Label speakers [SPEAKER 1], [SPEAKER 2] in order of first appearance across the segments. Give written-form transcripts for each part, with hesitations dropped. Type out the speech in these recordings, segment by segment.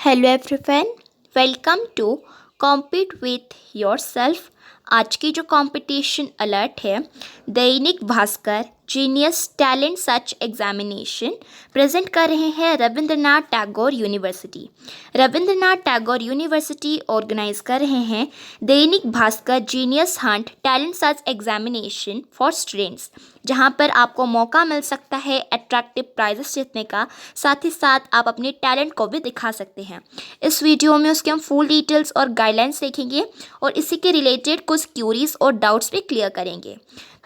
[SPEAKER 1] Hello everyone, welcome to compete with yourself. आज की जो कंपटीशन अलर्ट है, Dainik Bhaskar genius talent search examination प्रेजेंट कर रहे हैं Rabindranath Tagore university. Rabindranath Tagore university organise कर रहे हैं Dainik Bhaskar genius hunt talent search examination for students, जहां पर आपको मौका मिल सकता है अट्रैक्टिव प्राइजेस जीतने का, साथ ही साथ आप अपने टैलेंट को भी दिखा सकते हैं। इस वीडियो में उसके हम फुल डिटेल्स और गाइडलाइंस देखेंगे और इसी के रिलेटेड कुछ क्यूरीज और डाउट्स भी क्लियर करेंगे।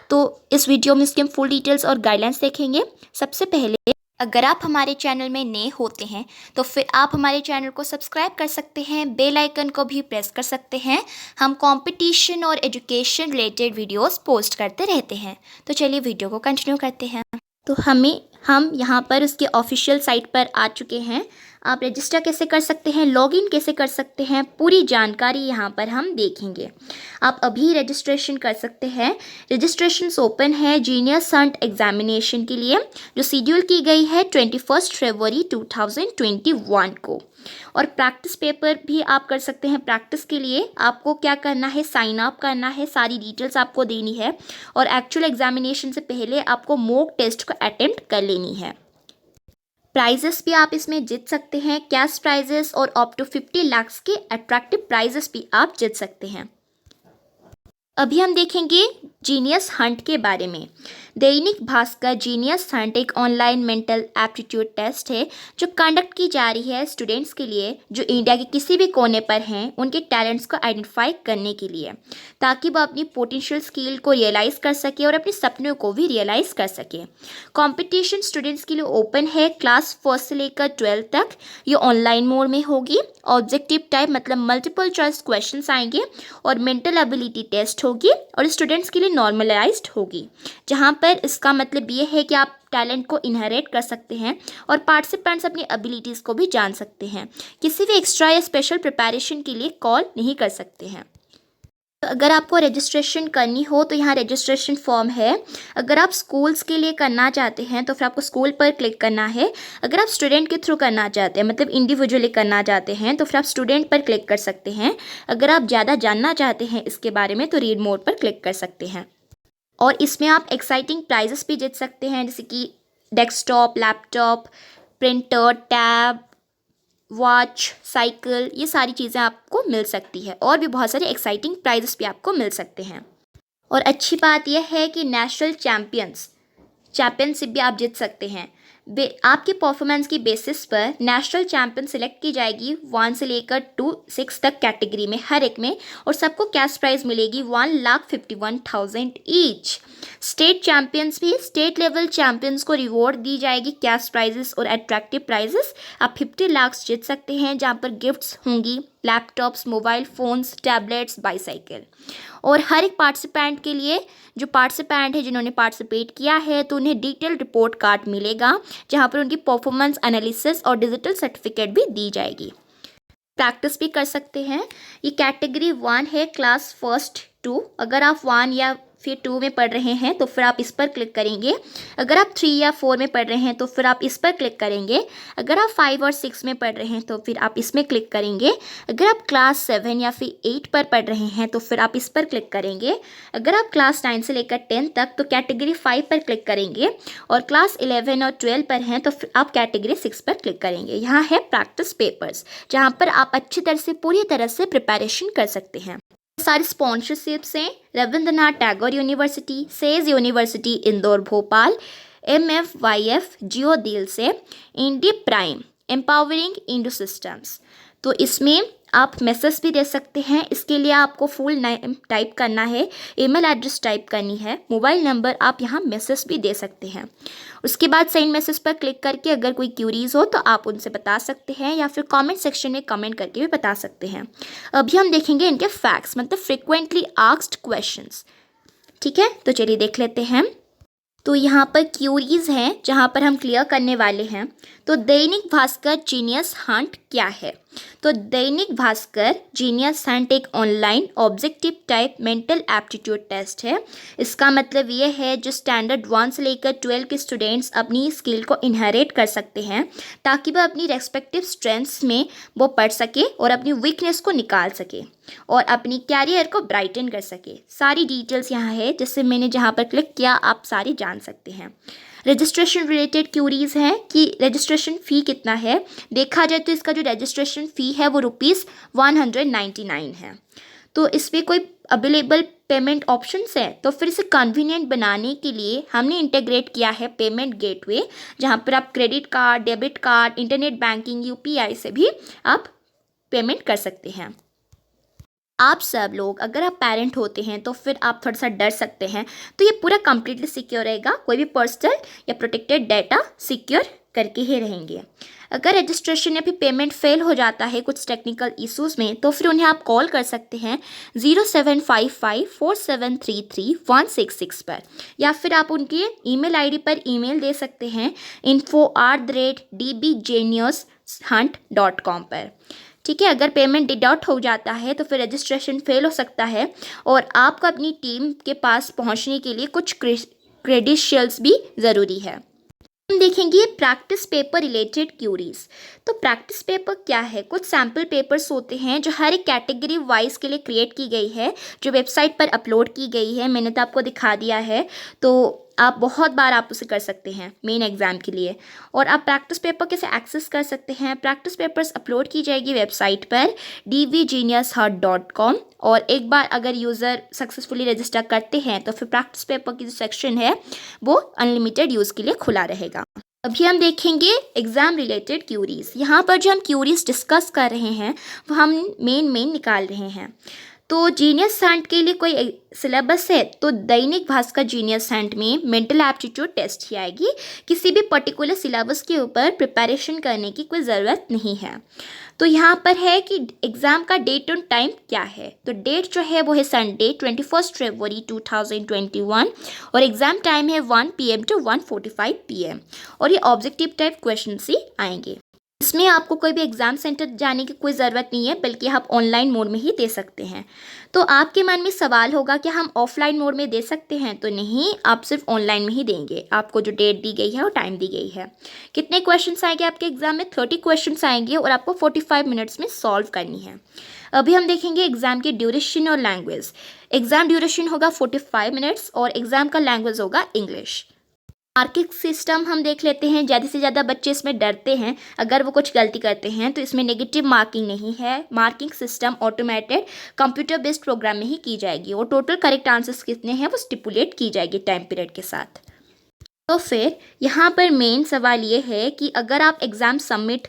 [SPEAKER 1] तो इस वीडियो में इसके हम फुल डिटेल्स और गाइडलाइंस देखेंगे। सबसे पहले, अगर आप हमारे चैनल में नए होते हैं तो फिर आप हमारे चैनल को सब्सक्राइब कर सकते हैं, बेल आइकन को भी प्रेस कर सकते हैं। हम कंपटीशन और एजुकेशन रिलेटेड वीडियोस पोस्ट करते रहते हैं। तो चलिए वीडियो को कंटिन्यू करते हैं। तो हम यहाँ पर उसके ऑफिशियल साइट पर आ चुके हैं। आप रजिस्टर कैसे कर सकते हैं, लॉगिन कैसे कर सकते हैं, पूरी जानकारी यहाँ पर हम देखेंगे। आप अभी रजिस्ट्रेशन कर सकते हैं। रजिस्ट्रेशन ओपन है जीनियस हंट एग्जामिनेशन के लिए, जो शेड्यूल की गई है 21 फरवरी 2021 को। और प्रैक्टिस पेपर भी आप कर सकते हैं। प्रैक्टिस के लिए आपको क्या करना है, साइन अप करना है, सारी डिटेल्स आपको देनी है और एक्चुअल एग्जामिनेशन से पहले आपको मॉक टेस्ट को अटेम्प्ट कर लेनी है। प्राइजेस भी आप इसमें जीत सकते हैं, कैश प्राइजेस और अप टू 50 लाख के अट्रैक्टिव प्राइजेस भी आप जीत सकते हैं। अभी हम देखेंगे जीनियस हंट के बारे में। दैनिक भास्कर जीनियस हंट एक ऑनलाइन मेंटल एप्टीट्यूड टेस्ट है जो कंडक्ट की जा रही है स्टूडेंट्स के लिए जो इंडिया के किसी भी कोने पर हैं, उनके टैलेंट्स को आइडेंटिफाई करने के लिए, ताकि वो अपनी पोटेंशियल स्किल को रियलाइज़ कर सके और अपने सपनों को भी रियलाइज़ कर सके। कंपटीशन स्टूडेंट्स के लिए ओपन है, क्लास 1 से लेकर 12 तक। ये ऑनलाइन मोड में होगी। ऑब्जेक्टिव टाइप मतलब मल्टीपल चॉइस क्वेश्चंस आएंगे और मेंटल एबिलिटी टेस्ट होगी और स्टूडेंट्स के लिए नॉर्मलाइज्ड होगी, जहां पर इसका मतलब ये है कि आप टैलेंट को इनहेरिट कर सकते हैं और पार्टिसिपेंट्स अपनी एबिलिटीज़ को भी जान सकते हैं। किसी भी एक्स्ट्रा या स्पेशल प्रिपरेशन के लिए कॉल नहीं कर सकते हैं। तो अगर आपको रजिस्ट्रेशन करनी हो तो यहाँ रजिस्ट्रेशन फॉर्म है। अगर आप स्कूल्स के लिए करना चाहते हैं तो फिर आपको स्कूल पर क्लिक करना है। अगर आप स्टूडेंट के थ्रू करना चाहते हैं, मतलब इंडिविजुअली करना चाहते हैं, तो फिर आप स्टूडेंट पर क्लिक कर सकते हैं। अगर आप ज़्यादा जानना चाहते हैं इसके बारे में तो रीड मोड पर क्लिक कर सकते हैं। और इसमें आप एक्साइटिंग प्राइजेस भी जीत सकते हैं, जैसे कि desktop, laptop, printer, tab, watch, cycle, ये सारी चीज़ें आपको मिल सकती है और भी बहुत सारे एक्साइटिंग प्राइजेस भी आपको मिल सकते हैं। और अच्छी बात यह है कि नेशनल चैम्पियनशिप भी आप जीत सकते हैं। आपके परफॉर्मेंस की बेसिस पर नेशनल चैंपियन सिलेक्ट की जाएगी 1 से लेकर 6 तक कैटेगरी में, हर एक में, और सबको कैश प्राइज मिलेगी 1,51,000 ईच। स्टेट चैंपियंस भी, स्टेट लेवल चैंपियंस को रिवॉर्ड दी जाएगी, कैश प्राइजेस और अट्रैक्टिव प्राइजेस। आप 50 लाख जीत सकते हैं, जहां पर गिफ्ट्स होंगी, laptops, mobile phones, tablets, bicycle. और हर एक पार्टिसिपेंट के लिए, जो पार्टिसिपेंट है जिन्होंने पार्टिसिपेट किया है, तो उन्हें डिटेल रिपोर्ट कार्ड मिलेगा, जहां पर उनकी परफॉर्मेंस एनालिसिस और डिजिटल सर्टिफिकेट भी दी जाएगी। प्रैक्टिस भी कर सकते हैं। ये कैटेगरी 1 है, क्लास 1 2। अगर आप 1 या फिर 2 में पढ़ रहे हैं तो फिर आप इस पर क्लिक करेंगे। अगर आप 3 या 4 में पढ़ रहे हैं तो फिर आप इस पर क्लिक करेंगे। अगर आप 5 और 6 में पढ़ रहे हैं तो फिर आप इसमें क्लिक करेंगे। अगर आप क्लास 7 या फिर 8 पर पढ़ रहे हैं तो फिर आप इस पर क्लिक करेंगे। अगर आप क्लास 9 से लेकर 10 तक तो कैटेगरी 5 पर क्लिक करेंगे और क्लास 11 और 12 पर हैं तो फिर आप कैटेगरी 6 पर क्लिक करेंगे। यहाँ है प्रैक्टिस पेपर्स, जहाँ पर आप अच्छी तरह से, पूरी तरह से प्रिपरेशन कर सकते हैं। सारी स्पॉन्सरशिप्स हैं Rabindranath Tagore university, says university Indore Bhopal, MFYF, जियो डील से, इंडी प्राइम, एम्पावरिंग इंडो सिस्टम्स। तो इसमें आप मैसेज भी दे सकते हैं। इसके लिए आपको फुल नेम टाइप करना है, ईमेल एड्रेस टाइप करनी है, मोबाइल नंबर, आप यहाँ मैसेज भी दे सकते हैं। उसके बाद सेंड मैसेज पर क्लिक करके अगर कोई क्यूरीज हो तो आप उनसे बता सकते हैं या फिर कमेंट सेक्शन में कमेंट करके भी बता सकते हैं। अभी हम देखेंगे इनके फैक्ट्स, मतलब फ्रिक्वेंटली आस्क्ड क्वेश्चंस। ठीक है, तो चलिए देख लेते हैं। तो यहाँ पर क्यूरीज हैं जहाँ पर हम क्लियर करने वाले हैं। तो दैनिक भास्कर जीनियस हंट क्या है? तो दैनिक भास्कर जीनियस हंट एक online objective type mental aptitude test है। इसका मतलब ये है जो स्टैंडर्ड 1 से लेकर 12 के स्टूडेंट्स अपनी स्किल को इनहेरिट कर सकते हैं ताकि वह अपनी रेस्पेक्टिव स्ट्रेंथ्स में वो पढ़ सके और अपनी वीकनेस को निकाल सके और अपनी कैरियर को ब्राइटन कर सके। सारी डिटेल्स यहाँ है, जैसे मैंने जहाँ पर क्लिक किया आप सारी जान सकते हैं। रजिस्ट्रेशन रिलेटेड क्यूरीज़ हैं कि रजिस्ट्रेशन फ़ी कितना है। देखा जाए तो इसका जो रजिस्ट्रेशन फ़ी है वो ₹199 है। तो इस पर कोई अवेलेबल पेमेंट ऑप्शंस है, तो फिर इसे कन्वीनियंट बनाने के लिए हमने इंटीग्रेट किया है पेमेंट गेटवे, जहाँ पर आप credit card, debit card, internet banking, UPI से भी आप पेमेंट कर सकते हैं। आप सब लोग अगर आप पेरेंट होते हैं तो फिर आप थोड़ा सा डर सकते हैं, तो ये पूरा कम्प्लीटली सिक्योर रहेगा। कोई भी पर्सनल या प्रोटेक्टेड डाटा सिक्योर करके ही रहेंगे। अगर रजिस्ट्रेशन या फिर पेमेंट फेल हो जाता है कुछ टेक्निकल इश्यूज़ में, तो फिर उन्हें आप कॉल कर सकते हैं 07554733 पर, या फिर आप उनके ईमेल आईडी पर ईमेल दे सकते हैं info@dbgeniushunt.com पर। ठीक है, अगर पेमेंट डिडक्ट हो जाता है तो फिर रजिस्ट्रेशन फेल हो सकता है और आपको अपनी टीम के पास पहुंचने के लिए कुछ क्रेडेंशियल्स भी ज़रूरी है। हम देखेंगे प्रैक्टिस पेपर रिलेटेड क्यूरीज। तो प्रैक्टिस पेपर क्या है? कुछ सैम्पल पेपर्स होते हैं जो हर एक कैटेगरी वाइज के लिए क्रिएट की गई है, जो वेबसाइट पर अपलोड की गई है। मैंने तो आपको दिखा दिया है, तो आप बहुत बार आप उसे कर सकते हैं मेन एग्ज़ाम के लिए। और आप प्रैक्टिस पेपर कैसे एक्सेस कर सकते हैं? प्रैक्टिस पेपर्स अपलोड की जाएगी वेबसाइट पर dvgeniushut.com, और एक बार अगर यूज़र सक्सेसफुली रजिस्टर करते हैं तो फिर प्रैक्टिस पेपर की जो सेक्शन है वो अनलिमिटेड यूज़ के लिए खुला रहेगा। अभी हम देखेंगे एग्ज़ाम रिलेटेड क्यूरीज़। यहाँ पर जो हम क्यूरीज़ डिस्कस कर रहे हैं वो हम मेन निकाल रहे हैं। तो जीनियस हंट के लिए कोई सिलेबस है, तो दैनिक भास्कर जीनियस हंट में मेंटल एप्टीट्यूड टेस्ट ही आएगी। किसी भी पर्टिकुलर सिलेबस के ऊपर प्रिपरेशन करने की कोई ज़रूरत नहीं है। तो यहाँ पर है कि एग्ज़ाम का डेट और टाइम क्या है। तो डेट जो है वो है संडे 21 फरवरी 2021 और एग्ज़ाम टाइम है 1 PM to 1:45 PM, और ये ऑब्जेक्टिव टाइप क्वेश्चन ही आएंगे। इसमें आपको कोई भी एग्ज़ाम सेंटर जाने की कोई ज़रूरत नहीं है, बल्कि आप ऑनलाइन मोड में ही दे सकते हैं। तो आपके मन में सवाल होगा कि हम ऑफलाइन मोड में दे सकते हैं? तो नहीं, आप सिर्फ ऑनलाइन में ही देंगे। आपको जो डेट दी गई है और टाइम दी गई है। कितने क्वेश्चंस आएंगे आपके एग्ज़ाम में? 30 क्वेश्चंस आएंगे और आपको 45 मिनट्स में सॉल्व करनी है। अभी हम देखेंगे एग्ज़ाम की ड्यूरेशन और लैंग्वेज। एग्ज़ाम ड्यूरेशन होगा 45 मिनट्स और एग्ज़ाम का लैंग्वेज होगा इंग्लिश। मार्किंग सिस्टम हम देख लेते हैं। ज़्यादा से ज़्यादा बच्चे इसमें डरते हैं अगर वो कुछ गलती करते हैं, तो इसमें नेगेटिव मार्किंग नहीं है। Marking system automated computer based program में ही की जाएगी और टोटल करेक्ट आंसर्स कितने हैं वो स्टिपुलेट की जाएगी टाइम पीरियड के साथ। तो फिर यहाँ पर मेन सवाल ये है कि अगर आप एग्ज़ाम सबमिट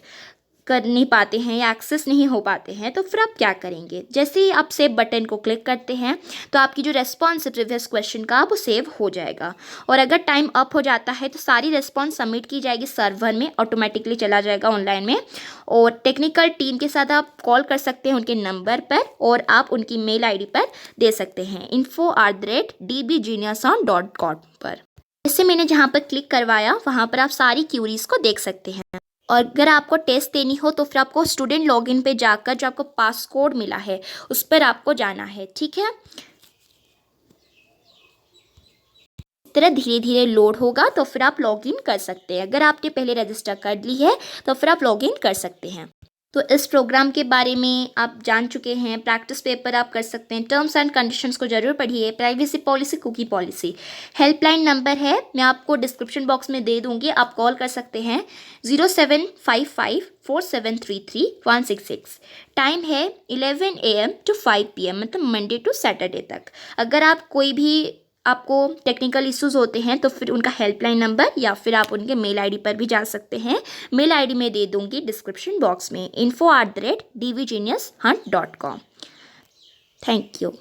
[SPEAKER 1] कर नहीं पाते हैं या एक्सेस नहीं हो पाते हैं, तो फिर आप क्या करेंगे? जैसे ही आप सेव बटन को क्लिक करते हैं तो आपकी जो रेस्पॉन्स है प्रीवियस क्वेश्चन का वो सेव हो जाएगा, और अगर टाइम अप हो जाता है तो सारी रेस्पॉन्स सबमिट की जाएगी सर्वर में, ऑटोमेटिकली चला जाएगा ऑनलाइन में। और टेक्निकल टीम के साथ आप कॉल कर सकते हैं उनके नंबर पर, और आप उनकी मेल ID पर दे सकते हैं info@dbgeniushant.com पर। जैसे मैंने जहाँ पर क्लिक करवाया वहाँ पर आप सारी क्यूरीज़ को देख सकते हैं। और अगर आपको टेस्ट देनी हो तो फिर आपको स्टूडेंट लॉगिन पे जाकर जो आपको पास कोड मिला है उस पर आपको जाना है। ठीक है, इस तरह धीरे धीरे लोड होगा तो फिर आप लॉगिन कर सकते हैं। अगर आपने पहले रजिस्टर कर ली है तो फिर आप लॉगिन कर सकते हैं। तो इस प्रोग्राम के बारे में आप जान चुके हैं। प्रैक्टिस पेपर आप कर सकते हैं। टर्म्स एंड कंडीशंस को ज़रूर पढ़िए। Privacy policy, cookie policy. Helpline number है, मैं आपको डिस्क्रिप्शन बॉक्स में दे दूँगी, आप कॉल कर सकते हैं 07554733 टाइम है 11 AM to 5 PM, मतलब मंडे टू सैटरडे तक। अगर आप कोई भी आपको टेक्निकल इश्यूज़ होते हैं तो फिर उनका हेल्पलाइन नंबर या फिर आप उनके मेल ID पर भी जा सकते हैं। मेल ID में दे दूँगी डिस्क्रिप्शन बॉक्स में info@dvgeniushant.com। Thank you.